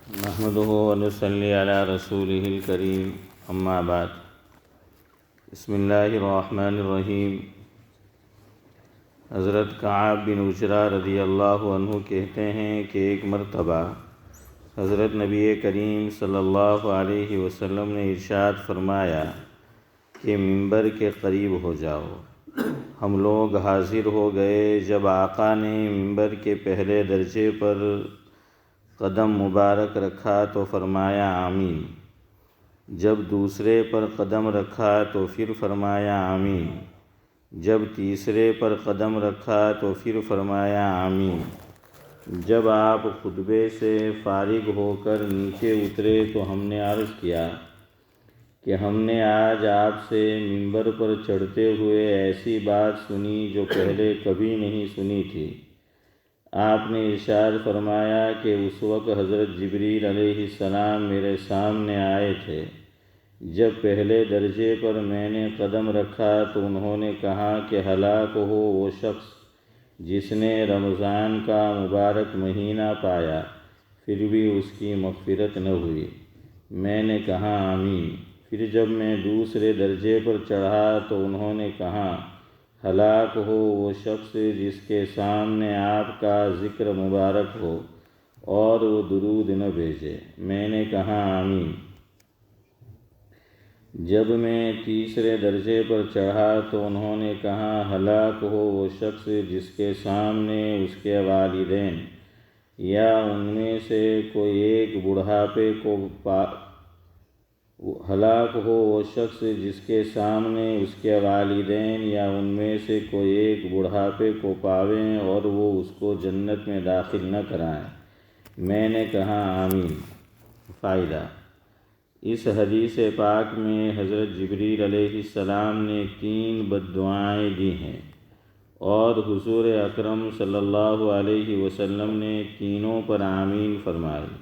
نحمده ونصلي على رسوله الكريم اما بعد بسم اللہ الرحمن الرحیم۔ حضرت کعب بن عجرہ رضی اللہ عنہ کہتے ہیں کہ ایک مرتبہ حضرت نبی کریم صلی اللہ علیہ وسلم نے ارشاد فرمایا کہ منبر کے قریب ہو جاؤ۔ ہم لوگ حاضر ہو گئے۔ جب آقا نے منبر کے پہلے درجے پر قدم مبارک رکھا تو فرمایا آمین۔ جب دوسرے پر قدم رکھا تو پھر فرمایا آمین۔ جب تیسرے پر قدم رکھا تو پھر فرمایا آمین۔ جب آپ خطبے سے فارغ ہو کر نیچے اترے تو ہم نے عرض کیا کہ ہم نے آج آپ سے منبر پر چڑھتے ہوئے ایسی بات سنی جو پہلے کبھی نہیں سنی تھی۔ آپ نے ارشاد فرمایا کہ اس وقت حضرت جبریل علیہ السلام میرے سامنے آئے تھے۔ جب پہلے درجے پر میں نے قدم رکھا تو انہوں نے کہا کہ ہلاک ہو وہ شخص جس نے رمضان کا مبارک مہینہ پایا پھر بھی اس کی مغفرت نہ ہوئی۔ میں نے کہا آمین۔ پھر جب میں دوسرے درجے پر چڑھا تو انہوں نے کہا ہلاک ہو وہ شخص جس کے سامنے آپ کا ذکر مبارک ہو اور وہ درود نہ بھیجے۔ میں نے کہا آمین۔ جب میں تیسرے درجے پر چڑھا تو انہوں نے کہا ہلاک ہو وہ شخص جس کے سامنے اس کے والدین یا ان میں سے کوئی ایک بڑھاپے کو ہلاک ہو وہ شخص جس کے سامنے اس کے والدین یا ان میں سے کوئی ایک بڑھاپے کو پاویں اور وہ اس کو جنت میں داخل نہ کرائیں۔ میں نے کہا آمین۔ فائدہ: اس حدیث پاک میں حضرت جبریل علیہ السلام نے 3 بددعائیں دی ہیں اور حضور اکرم صلی اللہ علیہ وسلم نے تینوں پر آمین فرمائی۔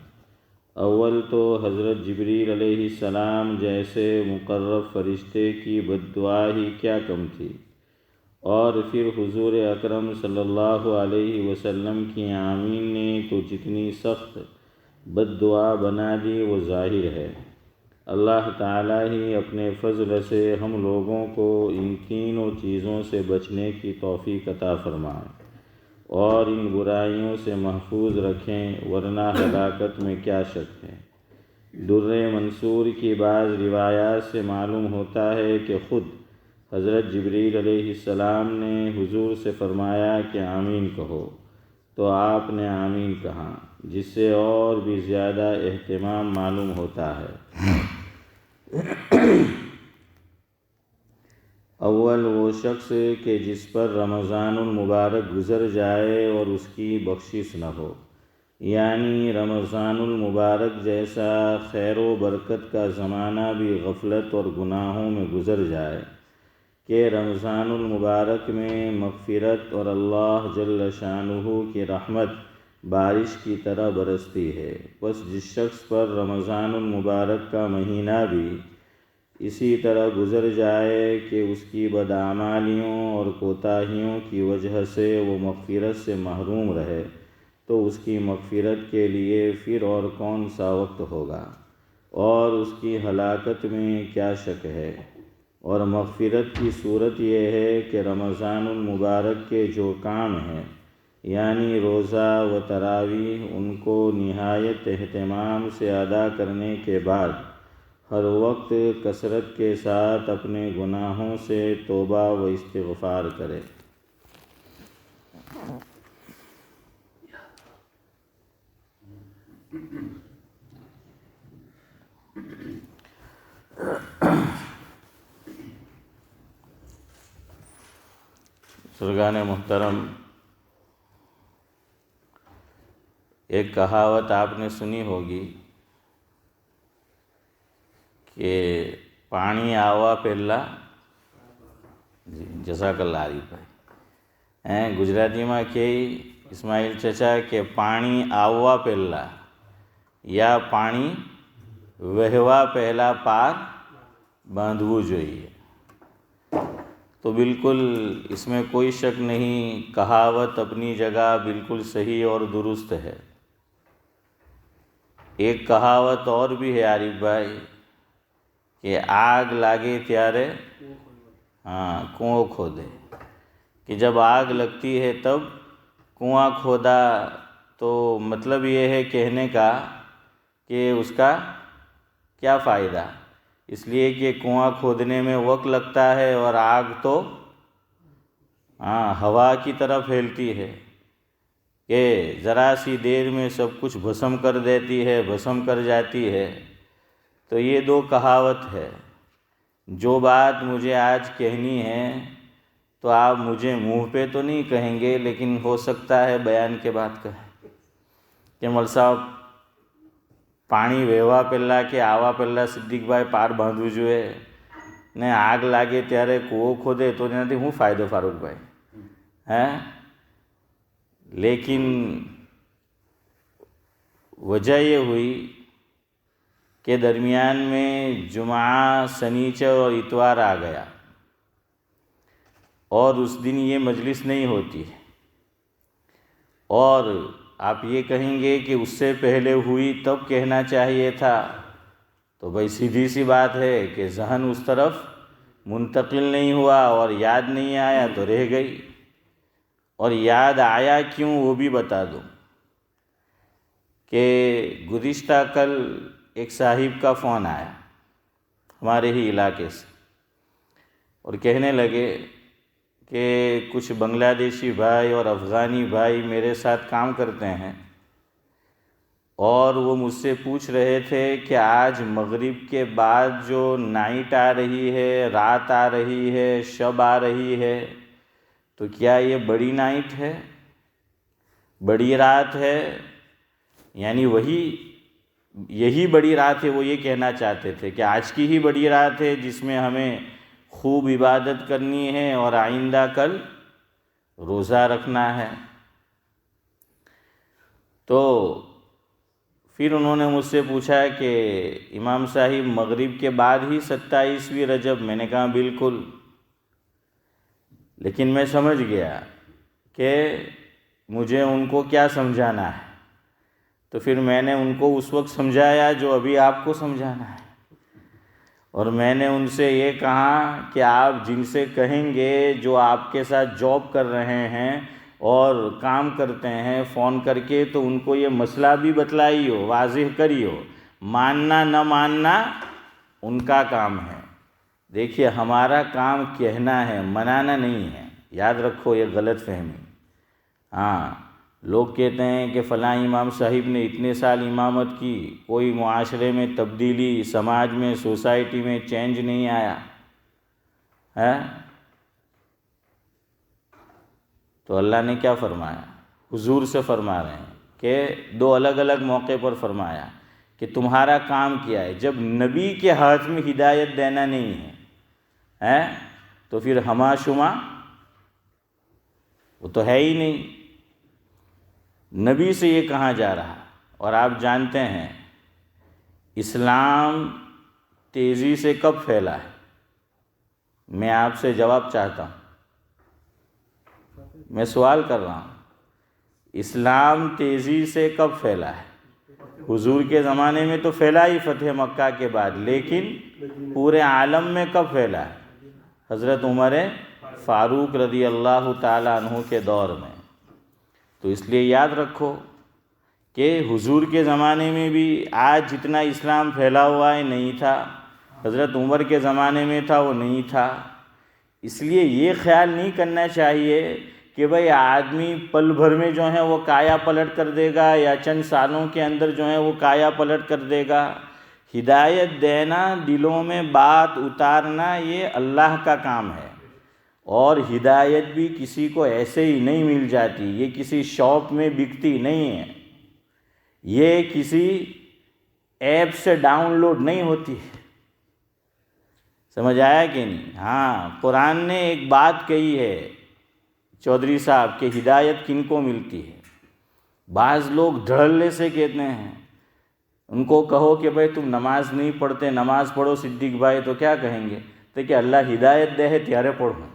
اول تو حضرت جبریل علیہ السلام جیسے مقرب فرشتے کی بددعا ہی کیا کم تھی، اور پھر حضور اکرم صلی اللہ علیہ وسلم کی آمین نے تو جتنی سخت بددعا بنا دی وہ ظاہر ہے۔ اللہ تعالیٰ ہی اپنے فضل سے ہم لوگوں کو ان تینوں چیزوں سے بچنے کی توفیق عطا فرمائے اور ان برائیوں سے محفوظ رکھیں، ورنہ ہلاکت میں کیا شک ہے۔ در منصور کی بعض روایات سے معلوم ہوتا ہے کہ خود حضرت جبریل علیہ السلام نے حضور سے فرمایا کہ آمین کہو، تو آپ نے آمین کہا، جس سے اور بھی زیادہ اہتمام معلوم ہوتا ہے۔ اول وہ شخص کہ جس پر رمضان المبارک گزر جائے اور اس کی بخشش نہ ہو، یعنی رمضان المبارک جیسا خیر و برکت کا زمانہ بھی غفلت اور گناہوں میں گزر جائے کہ رمضان المبارک میں مغفرت اور اللہ جل شانہ کی رحمت بارش کی طرح برستی ہے۔ بس جس شخص پر رمضان المبارک کا مہینہ بھی اسی طرح گزر جائے کہ اس کی بداعمالیوں اور کوتاہیوں کی وجہ سے وہ مغفرت سے محروم رہے، تو اس کی مغفرت کے لیے پھر اور کون سا وقت ہوگا اور اس کی ہلاکت میں کیا شک ہے۔ اور مغفرت کی صورت یہ ہے کہ رمضان المبارک کے جو کام ہیں یعنی روزہ و تراویح ان کو نہایت اہتمام سے ادا کرنے کے بعد ہر وقت کثرت کے ساتھ اپنے گناہوں سے توبہ و استغفار کرے۔ بزرگان محترم، ایک کہاوت آپ نے سنی ہوگی کہ پانی آوا پہلا جزاک اللہ عریف بھائی گجراتی میں کہی اسماعیل چچا کہ پانی આવવા પહેલા یا પાણી વહેવા પહેલા પાર બાંધવું જોઈએ۔ تو بالکل اس میں کوئی شک نہیں، کہاوت اپنی جگہ بالکل صحیح اور درست ہے۔ ایک کہاوت اور بھی ہے عارف بھائی کہ آگ لاگے تیارے کنواں کھودے، کہ جب آگ لگتی ہے تب کنواں کھودا، تو مطلب یہ ہے کہنے کا کہ اس کا کیا فائدہ، اس لیے کہ کنواں کھودنے میں وقت لگتا ہے اور آگ تو ہوا کی طرح پھیلتی ہے کہ ذرا سی دیر میں سب کچھ بھسم کر دیتی ہے، بھسم کر جاتی ہے۔ تو یہ دو کہاوت ہے۔ جو بات مجھے آج کہنی ہے تو آپ مجھے منہ پہ تو نہیں کہیں گے، لیکن ہو سکتا ہے بیان کے بعد کہیں کہ مول صاحب پانی ویوا پہلا کہ آوا پہلا صدیق بھائی پار باندھو جوئے نے آگ لاگے تیارے کنو کھودے تو نہیں ہوں فائدو فاروق بھائی لیکن وجہ یہ ہوئی کہ درمیان میں جمعہ، سنیچر اور اتوار آ گیا اور اس دن یہ مجلس نہیں ہوتی، اور آپ یہ کہیں گے کہ اس سے پہلے ہوئی تب کہنا چاہیے تھا، تو بھائی سیدھی سی بات ہے کہ ذہن اس طرف منتقل نہیں ہوا اور یاد نہیں آیا تو رہ گئی، اور یاد آیا کیوں وہ بھی بتا دوں کہ گزشتہ کل ایک صاحب کا فون آیا ہمارے ہی علاقے سے، اور کہنے لگے کہ کچھ بنگلہ دیشی بھائی اور افغانی بھائی میرے ساتھ کام کرتے ہیں، اور وہ مجھ سے پوچھ رہے تھے کہ آج مغرب کے بعد جو نائٹ آ رہی ہے، رات آ رہی ہے، شب آ رہی ہے، تو کیا یہ بڑی نائٹ ہے، بڑی رات ہے؟ یعنی یہی بڑی رات ہے، وہ یہ کہنا چاہتے تھے کہ آج کی ہی بڑی رات ہے جس میں ہمیں خوب عبادت کرنی ہے اور آئندہ کل روزہ رکھنا ہے۔ تو پھر انہوں نے مجھ سے پوچھا کہ امام صاحب مغرب کے بعد ہی 27ویں رجب؟ میں نے کہا بالکل، لیکن میں سمجھ گیا کہ مجھے ان کو کیا سمجھانا ہے، تو پھر میں نے ان کو اس وقت سمجھایا جو ابھی آپ کو سمجھانا ہے، اور میں نے ان سے یہ کہا کہ آپ جن سے کہیں گے جو آپ کے ساتھ جاب کر رہے ہیں اور کام کرتے ہیں فون کر کے، تو ان کو یہ مسئلہ بھی بتلائی ہو، واضح کری ہو، ماننا نہ ماننا ان کا کام ہے۔ دیکھیے ہمارا کام کہنا ہے، منانا نہیں ہے، یاد رکھو یہ غلط فہمی۔ لوگ کہتے ہیں کہ فلاں امام صاحب نے اتنے سال امامت کی، کوئی معاشرے میں تبدیلی، سماج میں، سوسائٹی میں چینج نہیں آیا ہے، تو اللہ نے کیا فرمایا؟ حضور سے فرما رہے ہیں کہ دو الگ الگ موقع پر فرمایا کہ تمہارا کام کیا ہے۔ جب نبی کے ہاتھ میں ہدایت دینا نہیں ہے تو پھر ہما شما وہ تو ہے ہی نہیں، نبی سے یہ کہا جا رہا۔ اور آپ جانتے ہیں اسلام تیزی سے کب پھیلا ہے؟ میں آپ سے جواب چاہتا ہوں، میں سوال کر رہا ہوں، اسلام تیزی سے کب پھیلا ہے؟ حضور کے زمانے میں تو پھیلا ہی فتح مکہ کے بعد، لیکن پورے عالم میں کب پھیلا ہے؟ حضرت عمر فاروق رضی اللہ تعالیٰ عنہ کے دور میں۔ تو اس لیے یاد رکھو کہ حضور کے زمانے میں بھی آج جتنا اسلام پھیلا ہوا ہے نہیں تھا، حضرت عمر کے زمانے میں تھا وہ نہیں تھا۔ اس لیے یہ خیال نہیں کرنا چاہیے کہ بھئی آدمی پل بھر میں جو ہے وہ کایا پلٹ کر دے گا یا چند سالوں کے اندر جو ہے وہ کایا پلٹ کر دے گا۔ ہدایت دینا، دلوں میں بات اتارنا، یہ اللہ کا کام ہے، اور ہدایت بھی کسی کو ایسے ہی نہیں مل جاتی، یہ کسی شاپ میں بکتی نہیں ہے، یہ کسی ایپ سے ڈاؤن لوڈ نہیں ہوتی ہے۔ سمجھ آیا کہ نہیں؟ قرآن نے ایک بات کہی ہے چودھری صاحب کہ ہدایت کن کو ملتی ہے۔ بعض لوگ دھڑلے سے کہتے ہیں، ان کو کہو کہ بھائی تم نماز نہیں پڑھتے، نماز پڑھو صدیق بھائی، تو کیا کہیں گے؟ تو کہ اللہ ہدایت دے ہے تیارے پڑھو۔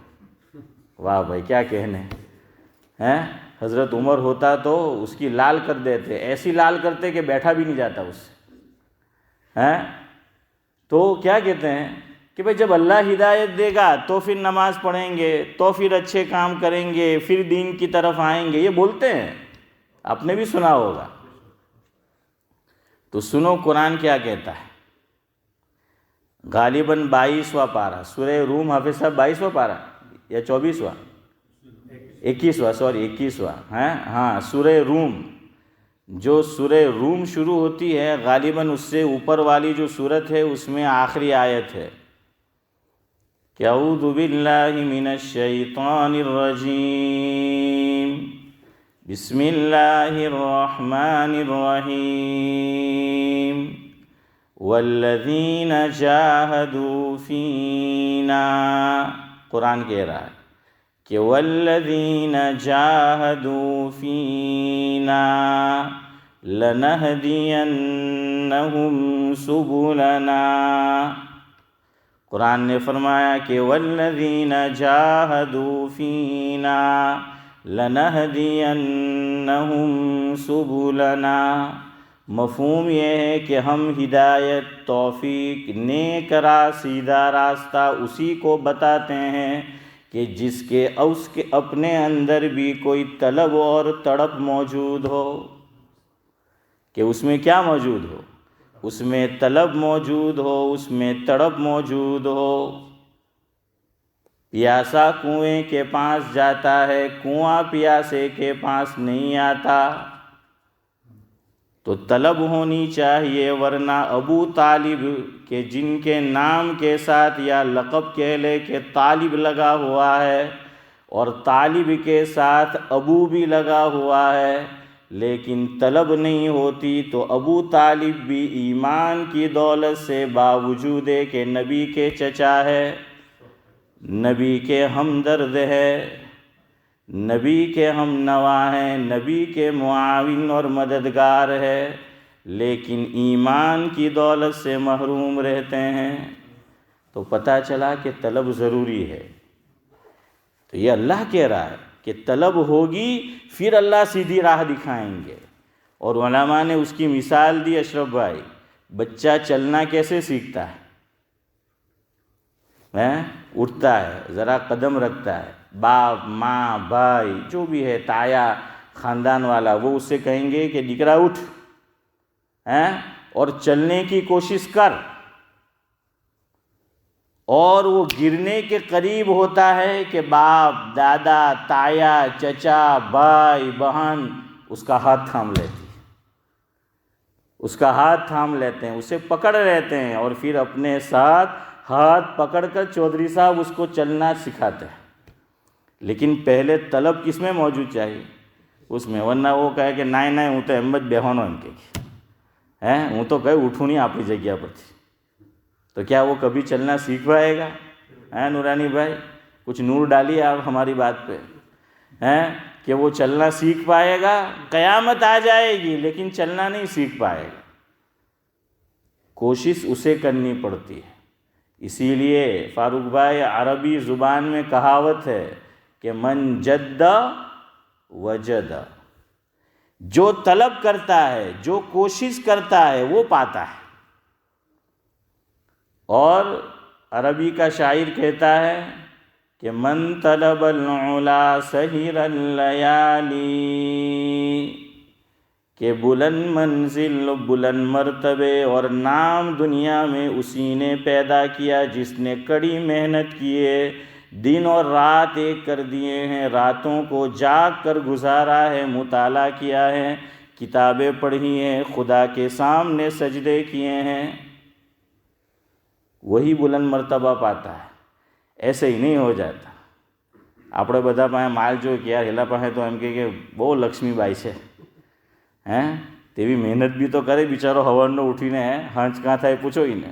واہ بھائی کیا کہنے ہیں۔ حضرت عمر ہوتا تو اس کی لال کر دیتے، ایسی لال کرتے کہ بیٹھا بھی نہیں جاتا اس سے۔ ہیں تو کیا کہتے ہیں کہ بھئی جب اللہ ہدایت دے گا تو پھر نماز پڑھیں گے، تو پھر اچھے کام کریں گے، پھر دین کی طرف آئیں گے، یہ بولتے ہیں، آپ نے بھی سنا ہوگا۔ تو سنو قرآن کیا کہتا ہے۔ غالباً 22واں پارہ سورہ روم، حافظ صاحب 22واں پارہ یا 24واں، 21واں ہاں سورہ روم، جو سورہ روم شروع ہوتی ہے غالباً اس سے اوپر والی جو سورت ہے اس میں آخری آیت ہے کہ اعوذ باللہ من الشیطان الرجیم بسم اللہ الرحمن الرحیم والذین جاہدوا فینا، قرآن کہہ رہا ہے کہ والذین جاہدوا فینا لنہدینہم سبلنا، قرآن نے فرمایا کہ والذین جاہدوا فینا لنہدینہم سبلنا، مفہوم یہ ہے کہ ہم ہدایت، توفیق، نیک راہ، سیدھا راستہ اسی کو بتاتے ہیں کہ جس کے اس کے اپنے اندر بھی کوئی طلب اور تڑپ موجود ہو، کہ اس میں کیا موجود ہو، اس میں طلب موجود ہو، اس میں تڑپ موجود ہو۔ پیاسا کنویں کے پاس جاتا ہے، کنواں پیاسے کے پاس نہیں آتا، تو طلب ہونی چاہیے، ورنہ ابو طالب کے جن کے نام کے ساتھ یا لقب کہہ لے کہ طالب لگا ہوا ہے، اور طالب کے ساتھ ابو بھی لگا ہوا ہے، لیکن طلب نہیں ہوتی، تو ابو طالب بھی ایمان کی دولت سے باوجود کہ نبی کے چچا ہے، نبی کے ہمدرد ہے، نبی کے ہم نوا ہیں، نبی کے معاون اور مددگار ہے، لیکن ایمان کی دولت سے محروم رہتے ہیں۔ تو پتہ چلا کہ طلب ضروری ہے۔ تو یہ اللہ کہہ رہا ہے کہ طلب ہوگی پھر اللہ سیدھی راہ دکھائیں گے۔ اور علماء نے اس کی مثال دی، اشرف بھائی، بچہ چلنا کیسے سیکھتا ہے؟ اٹھتا ہے، ذرا قدم رکھتا ہے، باپ، ماں، بھائی جو بھی ہے، تایا خاندان والا، وہ اس سے کہیں گے کہ دکرا اٹھ اور چلنے کی کوشش کر، اور وہ گرنے کے قریب ہوتا ہے کہ باپ، دادا، تایا، چچا، بھائی، بہن اس کا ہاتھ تھام لیتی، اس کا ہاتھ تھام لیتے ہیں، اسے پکڑ لیتے ہیں، اور پھر اپنے ساتھ ہاتھ پکڑ کر چودھری صاحب اس کو چلنا سکھاتے ہیں۔ لیکن پہلے طلب کس میں موجود چاہیے؟ اس میں، ورنہ وہ کہے کہ نائیں ہوں تو احمد بیہانو ان کے ہوں تو کہے اٹھوں نہیں آپ کی جگہ پر تھی، تو کیا وہ کبھی چلنا سیکھ پائے گا؟ نورانی بھائی کچھ نور ڈالیے آپ ہماری بات پہ، کہ وہ چلنا سیکھ پائے گا؟ قیامت آ جائے گی لیکن چلنا نہیں سیکھ پائے گا۔ کوشش اسے کرنی پڑتی ہے۔ اسی لیے فاروق بھائی، عربی زبان میں کہاوت ہے کہ من جد وجد، جو طلب کرتا ہے، جو کوشش کرتا ہے وہ پاتا ہے۔ اور عربی کا شاعر کہتا ہے کہ من طلب العلا سہر اللیالی، کہ بلند منزل، بلند مرتبے اور نام دنیا میں اسی نے پیدا کیا جس نے کڑی محنت کیے، دن اور رات ایک کر دیے ہیں، راتوں کو جاگ کر گزارا ہے، مطالعہ کیا ہے، کتابیں پڑھی ہیں، خدا کے سامنے سجدے کیے ہیں، وہی بلند مرتبہ پاتا ہے۔ ایسے ہی نہیں ہو جاتا۔ આપણે બધા પાસે માલ જો કે યાર હેલા પાસે તો એમ કે બહુ લક્ષ્મીબાઈ છે, તેવી મહેનત બી તો કરે બિચારો, હવારનો ઉઠીને હાંચ કાં થાય પૂછો ને,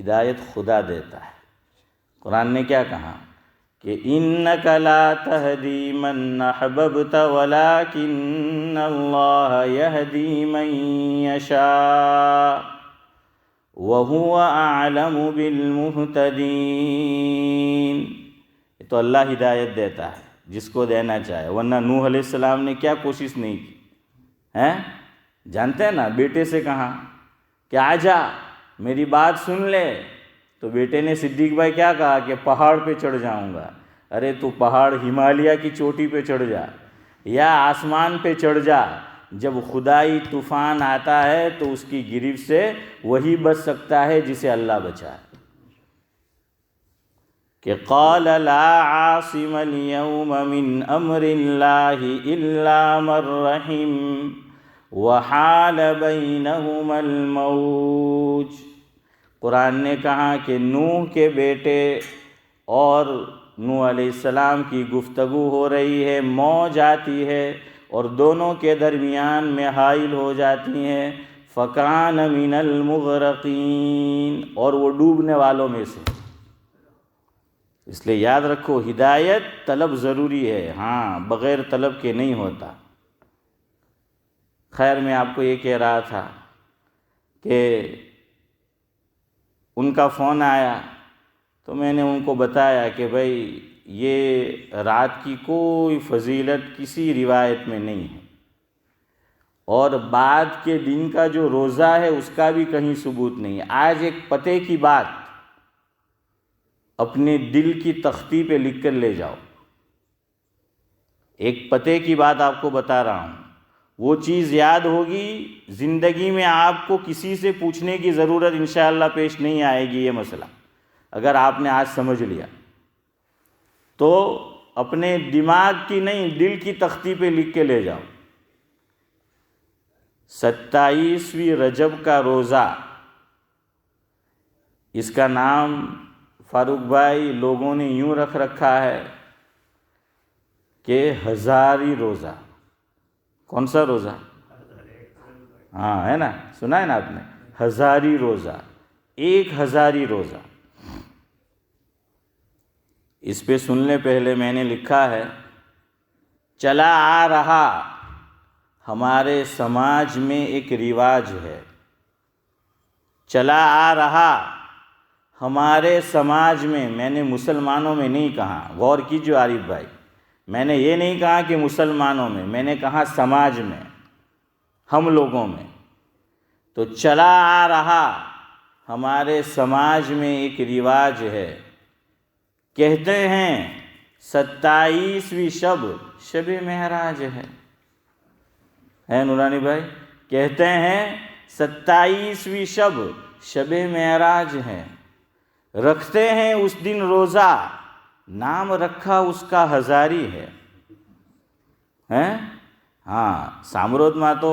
ہدایت خدا دیتا ہے۔ قرآن نے کیا کہا کہ اِنَّكَ لَا تَهْدِي مَنْ أَحْبَبْتَ وَلَكِنَّ اللَّهَ يَهْدِي مَنْ يَشَاءُ وَهُوَ أَعْلَمُ بِالْمُهْتَدِينَ۔ تو اللہ ہدایت دیتا ہے جس کو دینا چاہے، ورنہ نوح علیہ السلام نے کیا کوشش نہیں کی ہیں؟ جانتے ہیں نا، بیٹے سے کہا کہ آجا میری بات سن لے، تو بیٹے نے صدیق بھائی کیا کہا کہ پہاڑ پہ چڑھ جاؤں گا۔ ارے تو پہاڑ ہمالیہ کی چوٹی پہ چڑھ جا یا آسمان پہ چڑھ جا، جب خدائی طوفان آتا ہے تو اس کی گرفت سے وہی بچ سکتا ہے جسے اللہ بچائے۔ کہ قال لا عاصم اليوم من امر اللہ الا من رحم وحال بینہما الموج۔ قرآن نے کہا کہ نوح کے بیٹے اور نوح علیہ السلام کی گفتگو ہو رہی ہے، موج آتی ہے اور دونوں کے درمیان میں حائل ہو جاتی ہیں، فکان من المغرقین، اور وہ ڈوبنے والوں میں سے۔ اس لیے یاد رکھو ہدایت طلب ضروری ہے، ہاں بغیر طلب کے نہیں ہوتا۔ خیر میں آپ کو یہ کہہ رہا تھا کہ ان کا فون آیا تو میں نے ان کو بتایا کہ بھائی یہ رات کی کوئی فضیلت کسی روایت میں نہیں ہے، اور بعد کے دن کا جو روزہ ہے اس کا بھی کہیں ثبوت نہیں ہے۔ آج ایک پتے کی بات اپنے دل کی تختی پہ لکھ کر لے جاؤ، ایک پتے کی بات آپ کو بتا رہا ہوں، وہ چیز یاد ہوگی، زندگی میں آپ کو کسی سے پوچھنے کی ضرورت انشاءاللہ پیش نہیں آئے گی۔ یہ مسئلہ اگر آپ نے آج سمجھ لیا تو اپنے دماغ کی نہیں دل کی تختی پہ لکھ کے لے جاؤ۔ 27ویں رجب کا روزہ، اس کا نام فاروق بھائی لوگوں نے یوں رکھ رکھا ہے کہ ہزاری روزہ۔ کون سا روزہ؟ ہاں ہے نا، سنا ہے نا آپ نے، ہزاری روزہ، 1000 روزہ۔ اس پہ سن لیں، پہلے میں نے لکھا ہے، چلا آ رہا ہمارے سماج میں ایک رواج ہے، چلا آ رہا ہمارے سماج میں نے مسلمانوں میں نہیں کہا، غور کیجیے عارف بھائی، میں نے یہ نہیں کہا کہ مسلمانوں میں نے کہا سماج میں، ہم لوگوں میں۔ تو چلا آ رہا ہمارے سماج میں ایک رواج ہے، کہتے ہیں 27ویں شب معراج ہے نورانی بھائی، کہتے ہیں 27ویں شب معراج ہے، رکھتے ہیں اس دن روزہ، نام رکھا اس کا ہزاری ہے۔ ہاں સામરોદ માં તો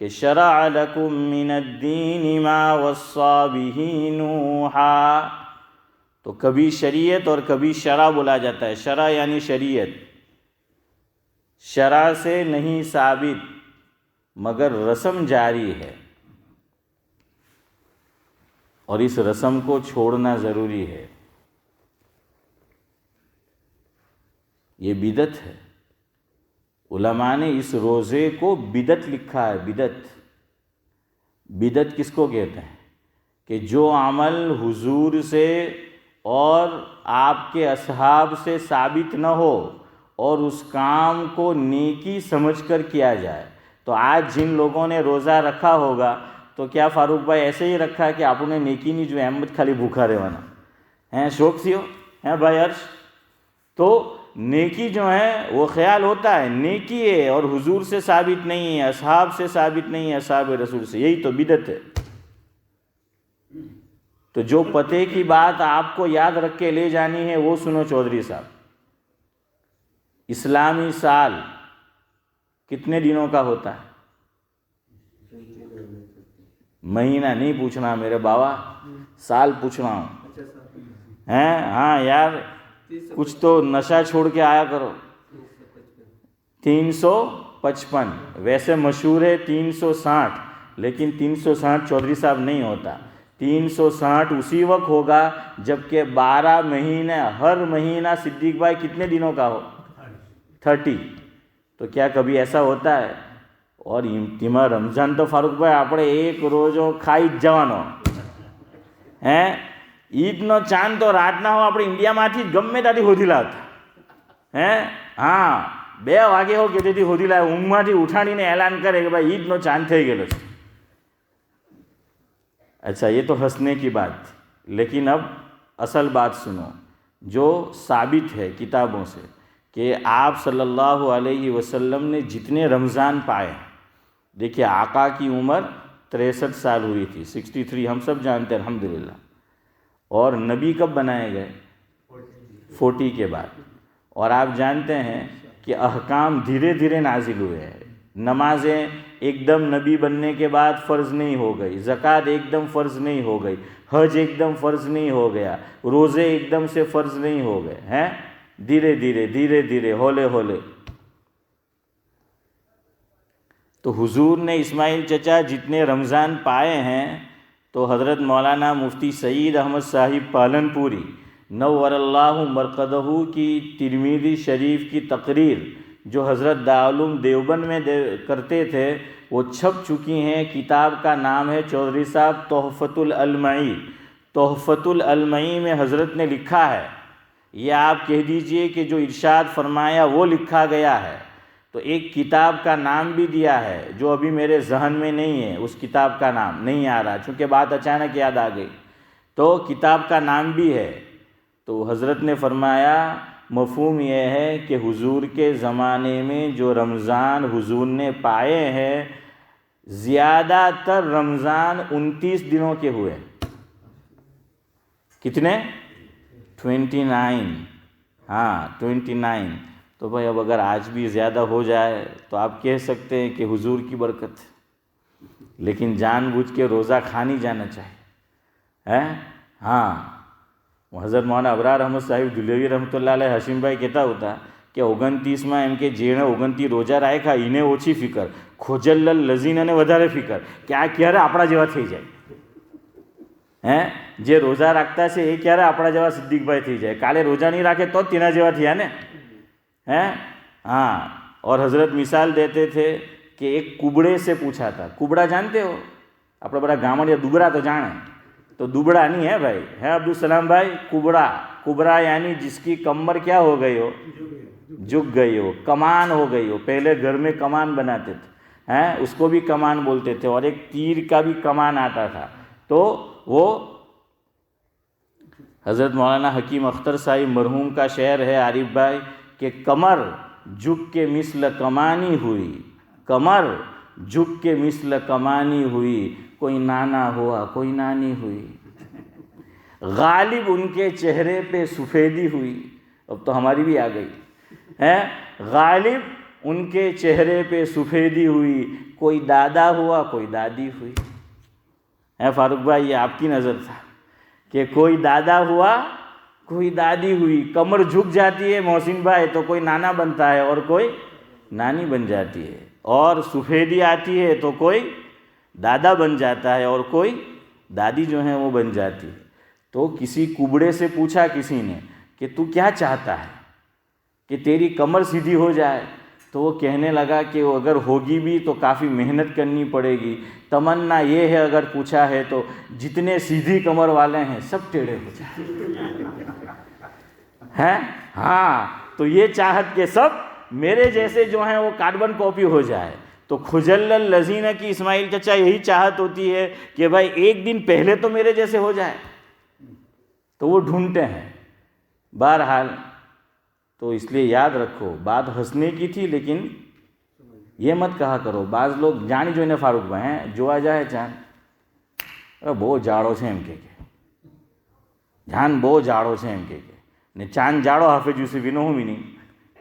کہ شرع لکم من الدین ما وصى به نوحا، تو کبھی شریعت اور کبھی شرع بولا جاتا ہے۔ شرع یعنی شریعت، شرع سے نہیں ثابت مگر رسم جاری ہے، اور اس رسم کو چھوڑنا ضروری ہے۔ یہ بدعت ہے، علماء نے اس روزے کو بدعت لکھا ہے۔ بدعت کس کو کہتے ہیں؟ کہ جو عمل حضور سے اور آپ کے اصحاب سے ثابت نہ ہو اور اس کام کو نیکی سمجھ کر کیا جائے۔ تو آج جن لوگوں نے روزہ رکھا ہوگا تو کیا فاروق بھائی ایسے ہی رکھا ہے کہ آپ نے نیکی نہیں جو احمد خالی بھوکھا رہوانا ہیں، شوق سی ہو ہیں بھائی عرش؟ تو نیکی جو ہے وہ خیال ہوتا ہے نیکی ہے، اور حضور سے ثابت نہیں ہے، اصحاب سے ثابت نہیں ہے، اصحاب رسول سے، یہی تو بدعت ہے۔ تو جو پتے کی بات آپ کو یاد رکھ کے لے جانی ہے وہ سنو چودھری صاحب۔ اسلامی سال کتنے دنوں کا ہوتا ہے؟ مہینہ نہیں پوچھنا میرے بابا، سال پوچھ رہا ہوں۔ ہاں یار کچھ تو نشہ چھوڑ کے آیا کرو۔ 355، ویسے مشہور ہے 360، لیکن 360 چودھری صاحب نہیں ہوتا۔ 360 اسی وقت ہوگا جب کہ 12 مہینے، ہر مہینہ صدیق بھائی کتنے دنوں کا ہو؟ 30۔ تو کیا کبھی ایسا ہوتا ہے؟ اور تیما رمضان تو فاروق بھائی આપણે એક રોજો ખાઈ જ જવાનો હે। ઈદનો ચાંદ તો રાતના હો આપણે ઇન્ડિયામાંથી ગમે ત્યાંથી શોધી લાવતા હે। હા 2 વાગે હો કેથી શોધી લાવે, ઊંઘમાંથી ઉઠાડીને એલાન કરે કે ભાઈ ઈદનો ચાંદ થઈ ગયેલો છે۔ اچھا یہ تو ہنسنے کی بات تھی، لیکن اب اصل بات سنو جو ثابت ہے کتابوں سے کہ آپ صلی اللہ علیہ وسلم نے جتنے رمضان پائے، دیکھیے آقا کی عمر 63 سال ہوئی تھی، 63 ہم سب جانتے ہیں الحمدللہ، اور نبی کب بنائے گئے؟ 40 کے بعد۔ اور آپ جانتے ہیں کہ احکام دھیرے دھیرے نازل ہوئے ہیں۔ نمازیں ایک دم نبی بننے کے بعد فرض نہیں ہو گئی، زکوٰۃ ایک دم فرض نہیں ہو گئی، حج ایک دم فرض نہیں ہو گیا، روزے ایک دم سے فرض نہیں ہو گئے ہیں، دھیرے دھیرے دھیرے دھیرے ہولے ہولے۔ تو حضور نے اسماعیل چچا جتنے رمضان پائے ہیں، تو حضرت مولانا مفتی سعید احمد صاحب پالنپوری نور اللہ مرقدہ کی ترمذی شریف کی تقریر جو حضرت دارالعلوم دیوبند میں کرتے تھے وہ چھپ چکی ہیں۔ کتاب کا نام ہے چودھری صاحب تحفۃ العلمعی۔ تحفۃ العلمعی میں حضرت نے لکھا ہے، یہ آپ کہہ دیجئے کہ جو ارشاد فرمایا وہ لکھا گیا ہے۔ تو ایک کتاب کا نام بھی دیا ہے جو ابھی میرے ذہن میں نہیں ہے، اس کتاب کا نام نہیں آ رہا چونکہ بات اچانک یاد آ گئی، تو کتاب کا نام بھی ہے۔ تو حضرت نے فرمایا مفہوم یہ ہے کہ حضور کے زمانے میں جو رمضان حضور نے پائے ہیں، زیادہ تر رمضان 29 دنوں کے ہوئے۔ کتنے؟ 29۔ ہاں 29۔ تو بھائی اب اگر آج بھی زیادہ ہو جائے تو آپ کہہ سکتے ہیں کہ حضور کی برکت ہے، لیکن جان بوجھ کے روزہ کھا نہیں جانا چاہیے۔ ہاں حضرت مولانا ابرار احمد صاحب دلیوی رحمۃ اللہ علیہ حشیم بھائی کہتا ہوتا کہ 29માં એમ કે જેણે 29 રોજા રાખ્યા એને ઓછી ફિકર, ખોજલ્લ લઝીનને વધારે ફિકર કે આ ક્યારે આપણા જેવા થઈ જાય। જે રોજા રાખતા છે એ ક્યારે આપણા જેવા સિદ્દીકભાઈ થઈ જાય, કાલે રોજા નહીં રાખે તો જ તેના જેવા થયા ને। ہاں اور حضرت مثال دیتے تھے کہ ایک کبڑے سے پوچھا تھا، کبڑا جانتے ہو؟ اپنا بڑا گامڑیا دبڑا تو جانے، تو دبڑا نہیں ہے بھائی، ہے عبدالسلام بھائی، کبڑا۔ کبڑا یعنی جس کی کمر کیا ہو گئی ہو؟ جھک گئی ہو، کمان ہو گئی ہو۔ پہلے گھر میں کمان بناتے تھے، اس کو بھی کمان بولتے تھے، اور ایک تیر کا بھی کمان آتا تھا۔ تو وہ حضرت مولانا حکیم اختر صاحب مرحوم کا شعر ہے عارف بھائی کہ کمر جھک کے مثل کمانی ہوئی، کمر جھک کے مثل کمانی ہوئی، کوئی نانا ہوا کوئی نانی ہوئی، غالب ان کے چہرے پہ سفیدی ہوئی۔ اب تو ہماری بھی آ گئی ہے، غالب ان کے چہرے پہ سفیدی ہوئی، کوئی دادا ہوا کوئی دادی ہوئی۔ فاروق بھائی یہ آپ کی نظر تھا کہ کوئی دادا ہوا کوئی دادی ہوئی۔ کمر جھک جاتی ہے محسن بھائی تو کوئی نانا بنتا ہے اور کوئی نانی بن جاتی ہے، اور سفیدی آتی ہے تو کوئی دادا بن جاتا ہے اور کوئی دادی جو ہیں وہ بن جاتی ہے۔ تو کسی کبڑے سے پوچھا کسی نے کہ تو کیا چاہتا ہے کہ تیری کمر سیدھی ہو جائے؟ تو وہ کہنے لگا کہ وہ اگر ہوگی بھی تو کافی محنت کرنی پڑے گی، تمنا یہ ہے اگر پوچھا ہے تو جتنے سیدھی کمر والے ہیں سب ٹیڑھے ہو جائیں۔ ہاں تو یہ چاہت کہ سب میرے جیسے جو ہیں وہ کاربن کاپی ہو جائے۔ تو خجل الذین کی اسماعیل چچا یہی چاہت ہوتی ہے کہ بھائی ایک دن پہلے تو میرے جیسے ہو جائے، تو وہ ڈھونڈتے ہیں۔ بہرحال تو اس لیے یاد رکھو بات ہنسنے کی تھی، لیکن یہ مت کہا کرو. بعض لوگ جانی جو فاروق بھائی ہیں جو آ جائے چاند بہو جاڑو છે એમ કે જાન બહુ જાડો છે એમ કે ને ચાંદ જાડો હાફિઝ યુસુફીનો હું મીનિંગ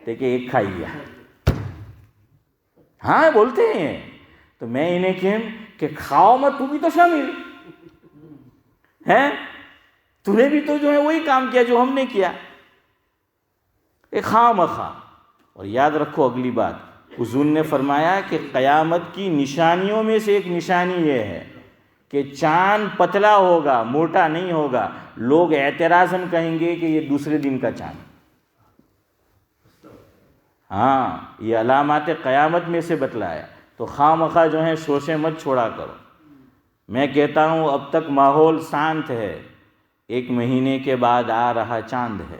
તે کہ ایک کھائی گیا. ہاں بولتے ہیں. تو میں انہیں کہوں کہ کھاؤ مت، تو بھی تو شامل ہے، تمہیں بھی تو جو ہے وہی کام کیا جو ہم نے کیا. ایک خواہ مخواہ. اور یاد رکھو اگلی بات، حضور نے فرمایا کہ قیامت کی نشانیوں میں سے ایک نشانی یہ ہے کہ چاند پتلا ہوگا، موٹا نہیں ہوگا. لوگ اعتراضاً کہیں گے کہ یہ دوسرے دن کا چاند. ہاں یہ علامات قیامت میں سے بتلایا. تو خواہ مخواہ جو ہیں شوشے مت چھوڑا کرو. میں کہتا ہوں اب تک ماحول شانت ہے، 1 مہینے کے بعد آ رہا چاند ہے.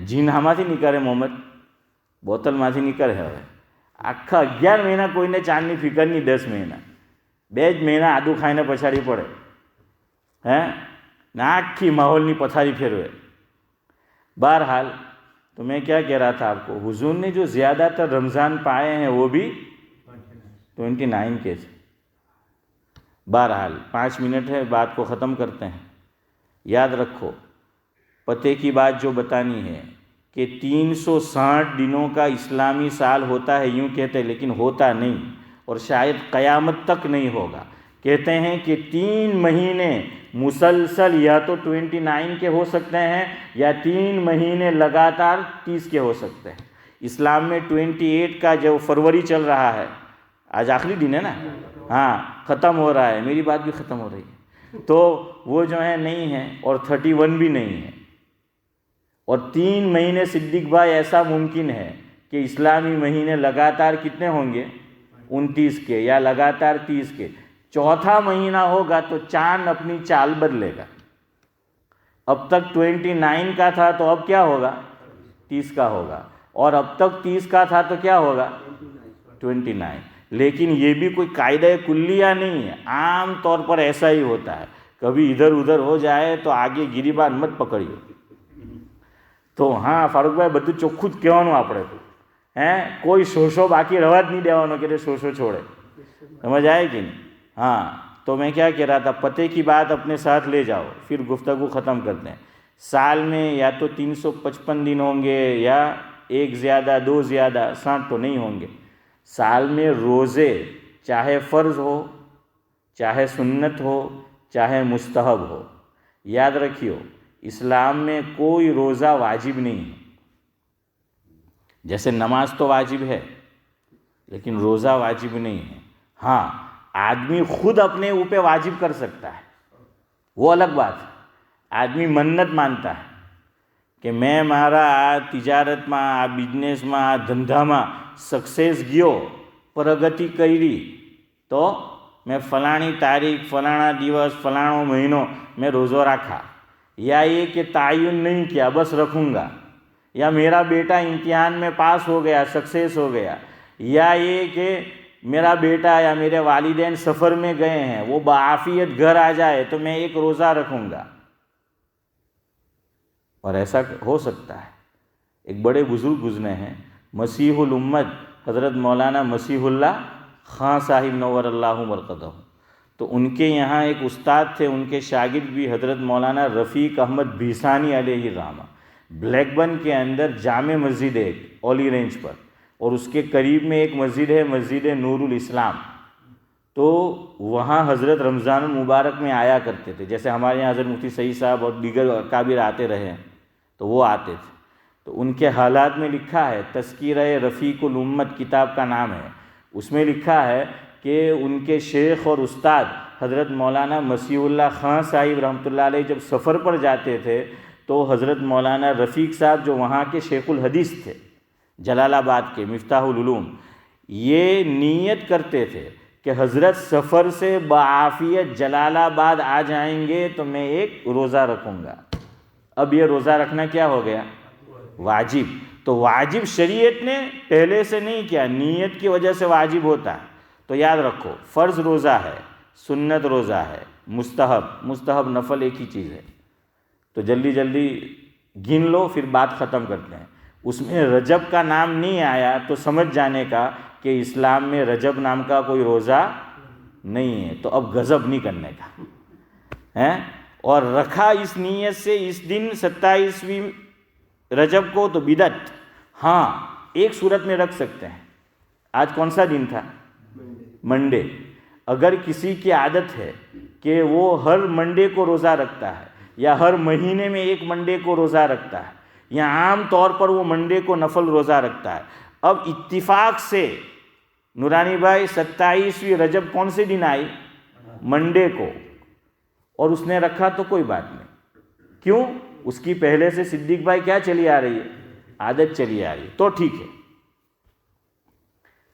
જીન આમાંથી નીકળે મોહમ્મદ, બોટલમાંથી નીકળે. હવે આખા 11 મહિના કોઈને ચાંદની ફિકર નહીં, 10 મહિના, 2 જ મહિના આદુ ખાઈને પછાડી પડે ને આખી માહોલની પથારી ફેરવે. بہرحال تو میں کیا کہہ رہا تھا آپ کو، حضور نے جو زیادہ تر رمضان پائے ہیں وہ بھی 29 کے تھے. بہرحال 5 منٹ ہے، بات کو ختم کرتے ہیں. یاد رکھو پتے کی بات جو بتانی ہے کہ 360 دنوں کا اسلامی سال ہوتا ہے یوں کہتے ہیں، لیکن ہوتا نہیں، اور شاید قیامت تک نہیں ہوگا. کہتے ہیں کہ 3 مہینے مسلسل یا تو 29 کے ہو سکتے ہیں یا 3 مہینے لگاتار 30 کے ہو سکتے ہیں. اسلام میں 28 کا جو فروری چل رہا ہے، آج آخری دن ہے نا، ہاں ختم ہو رہا ہے، میری بات بھی ختم ہو رہی ہے، تو وہ جو ہے نہیں ہے، اور 31 بھی نہیں ہے. اور 3 مہینے صدیق بھائی ایسا ممکن ہے کہ اسلامی مہینے لگاتار کتنے ہوں گے، 29 کے یا لگاتار 30 کے. چوتھا مہینہ ہوگا تو چاند اپنی چال بدلے گا. اب تک 29 کا تھا تو اب کیا ہوگا، 30 کا ہوگا، اور اب تک 30 کا تھا تو کیا ہوگا، 29. لیکن یہ بھی کوئی قاعدہ کلیہ نہیں ہے، عام طور پر ایسا ہی ہوتا ہے. کبھی ادھر ادھر ہو جائے تو آگے گریبان مت پکڑیو. તો હા ફારૂક ભાઈ બધું ચોખ્ખું જ કહેવાનું આપણે તો, કોઈ શોષો બાકી રહેવા જ નહીં દેવાનો કે શોષો છોડે. સમજ آئے کہ نہیں؟ ہاں تو میں کیا کہہ رہا تھا، پتے کی بات اپنے ساتھ لے جاؤ، پھر گفتگو ختم کرتے ہیں. سال میں یا تو 355 دن ہوں گے یا 1 زیادہ 2 زیادہ 60 تو نہیں ہوں گے. سال میں روزے چاہے فرض ہو، چاہے سنت ہو، چاہے مستحب ہو. یاد رکھیو اسلام میں کوئی روزہ واجب نہیں ہے. جیسے نماز تو واجب ہے لیکن روزہ واجب نہیں ہے. ہاں آدمی خود اپنے اوپر واجب کر سکتا ہے، وہ الگ بات ہے. آدمی منت مانتا ہے کہ میں મારા આ તિજારતમાં، આ બિઝનેસમાં، આ ધંધામાં સક્સેસ ગયો، પ્રગતિ કરી તો મેં ફલાણી તારીખ، ફલાણા દિવસ، ફલાણો મહિનો میں روزہ رکھا. یا یہ کہ تعین نہیں کیا بس رکھوں گا. یا میرا بیٹا امتحان میں پاس ہو گیا، سکسیس ہو گیا. یا یہ کہ میرا بیٹا یا میرے والدین سفر میں گئے ہیں، وہ بعافیت گھر آ جائے تو میں 1 روزہ رکھوں گا. اور ایسا ہو سکتا ہے. ایک بڑے بزرگ گزرے ہیں، مسیح الامت حضرت مولانا مسیح اللہ خان صاحب نور اللہ مرقدہ. تو ان کے یہاں ایک استاد تھے، ان کے شاگرد بھی حضرت مولانا رفیق احمد بھیسانی علیہ الرحمہ. بلیک بن کے اندر جامع مسجد ہے اولی رینج پر، اور اس کے قریب میں ایک مسجد ہے، مسجد نور الاسلام. تو وہاں حضرت رمضان المبارک میں آیا کرتے تھے. جیسے ہمارے یہاں حضرت مفتی سعید صاحب اور دیگر اکابر آتے رہے ہیں تو وہ آتے تھے. تو ان کے حالات میں لکھا ہے، تذکرہ رفیق الامت کتاب کا نام ہے، اس میں لکھا ہے کہ ان کے شیخ اور استاد حضرت مولانا مسیح اللہ خان صاحب رحمۃ اللہ علیہ جب سفر پر جاتے تھے تو حضرت مولانا رفیق صاحب جو وہاں کے شیخ الحدیث تھے جلال آباد کے، مفتاح العلوم، یہ نیت کرتے تھے کہ حضرت سفر سے بعافیت جلال آباد آ جائیں گے تو میں 1 روزہ رکھوں گا. اب یہ روزہ رکھنا کیا ہو گیا، واجب. تو واجب شریعت نے پہلے سے نہیں کیا، نیت کی وجہ سے واجب ہوتا ہے. تو یاد رکھو فرض روزہ ہے، سنت روزہ ہے، مستحب نفل ایک ہی چیز ہے. تو جلدی جلدی گن لو پھر بات ختم کرتے ہیں. اس میں رجب کا نام نہیں آیا تو سمجھ جانے کا کہ اسلام میں رجب نام کا کوئی روزہ نہیں ہے, تو اب غضب نہیں کرنے کا ہے. اور رکھا اس نیت سے اس دن 27ویں رجب کو تو بدعت. ہاں ایک صورت میں رکھ سکتے ہیں. آج کون سا دن تھا؟ منڈے. اگر کسی کی عادت ہے کہ وہ ہر منڈے کو روزہ رکھتا ہے یا ہر مہینے میں ایک منڈے کو روزہ رکھتا ہے یا عام طور پر وہ منڈے کو نفل روزہ رکھتا ہے, اب اتفاق سے نورانی بھائی 27ویں رجب کون سے دن آئی؟ منڈے کو, اور اس نے رکھا تو کوئی بات نہیں. کیوں؟ اس کی پہلے سے صدیق بھائی کیا چلی آ رہی ہے؟ عادت چلی آ رہی ہے, تو ٹھیک ہے.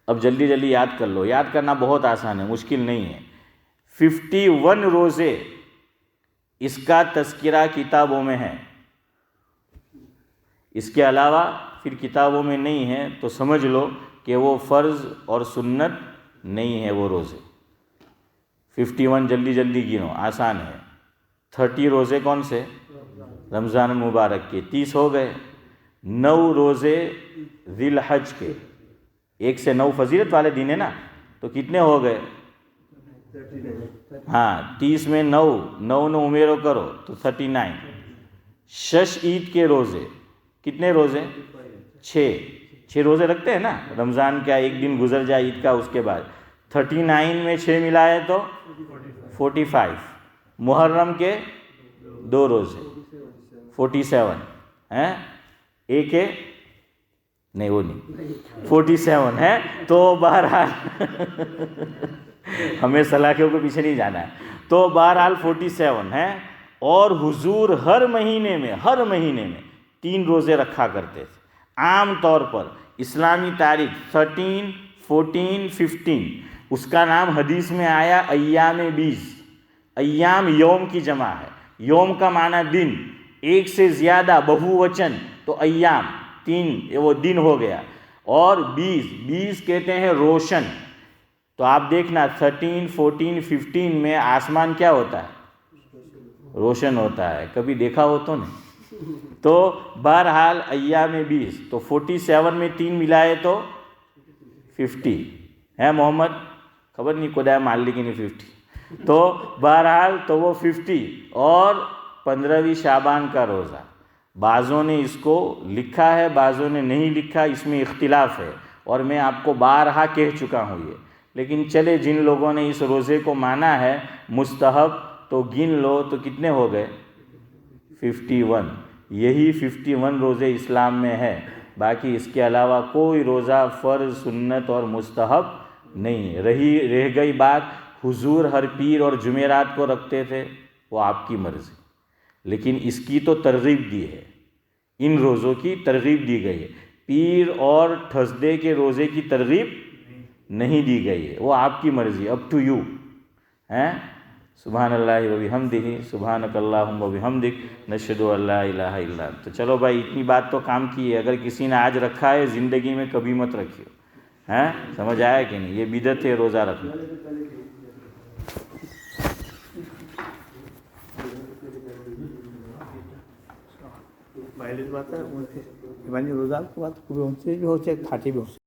اب جلدی جلدی یاد کر لو, یاد کرنا بہت آسان ہے, مشکل نہیں ہے. 51 روزے اس کا تذکرہ کتابوں میں ہے, اس کے علاوہ پھر کتابوں میں نہیں ہے, تو سمجھ لو کہ وہ فرض اور سنت نہیں ہے وہ روزے. 51 جلدی جلدی گنو, آسان ہے. 30 روزے کون سے؟ رمضان المبارک کے. 30 ہو گئے. 9 روزے ذی الحج کے, 1 سے 9 فضیلت والے دن ہے نا, تو کتنے ہو گئے؟ ہاں 30 میں 9 امیرو کرو تو 39. 6 عید کے روزے, کتنے روزے؟ 6 روزے رکھتے ہیں نا, رمضان کا ایک دن گزر جائے عید کا, اس کے بعد 39 میں 6 ملائے تو 45. محرم کے 2 روزے 47 ہیں, ایک ہے نہیں وہ نہیں 47 ہے. تو بہرحال ہمیں سلاخیوں کے پیچھے نہیں جانا ہے, تو بہرحال 47 ہے. اور حضور ہر مہینے میں 3 روزے رکھا کرتے تھے. عام طور پر اسلامی تاریخ 13, 14, 15, اس کا نام حدیث میں آیا ایام 20. ایام یوم کی جمع ہے, یوم کا معنی دن, ایک سے زیادہ بہو وچن تو ایام 3 وہ دن ہو گیا. اور 20 کہتے ہیں روشن. تو آپ دیکھنا 13, 14, 15 میں آسمان کیا ہوتا ہے؟ روشن ہوتا ہے. کبھی دیکھا ہو تو نہیں. تو بہرحال ایام 20, تو 47 میں 3 ملائے تو 50 ہے. محمد خبر نہیں خدا مان لی کہ نہیں 50. تو بہرحال تو وہ 50. اور 15ویں شعبان کا روزہ, بعضوں نے اس کو لکھا ہے بعضوں نے نہیں لکھا, اس میں اختلاف ہے, اور میں آپ کو بارہا کہہ چکا ہوں یہ. لیکن چلے جن لوگوں نے اس روزے کو مانا ہے مستحب, تو گن لو تو کتنے ہو گئے؟ 51. یہی 51 روزے اسلام میں ہے. باقی اس کے علاوہ کوئی روزہ فرض, سنت اور مستحب نہیں. رہ گئی بات حضور ہر پیر اور جمعرات کو رکھتے تھے, وہ آپ کی مرضی, لیکن اس کی تو ترغیب دی ہے, ان روزوں کی ترغیب دی گئی ہے. پیر اور تھرسڈے کے روزے کی ترغیب نہیں دی گئی ہے, وہ آپ کی مرضی, اپ ٹو یو ہیں. سبحان اللہ و بحمدہ, سبحانک اللہم و بحمدک, نشہد ان لا الہ الا انت. تو چلو بھائی اتنی بات تو کام کی ہے. اگر کسی نے آج رکھا ہے زندگی میں کبھی مت رکھیو, ہیں سمجھ آیا کہ نہیں؟ یہ بدعت ہے روزہ رکھنا. پہلی بات ہے روزہ کی بات بھی ہو سکے, کھاتے بھی ہو سکے.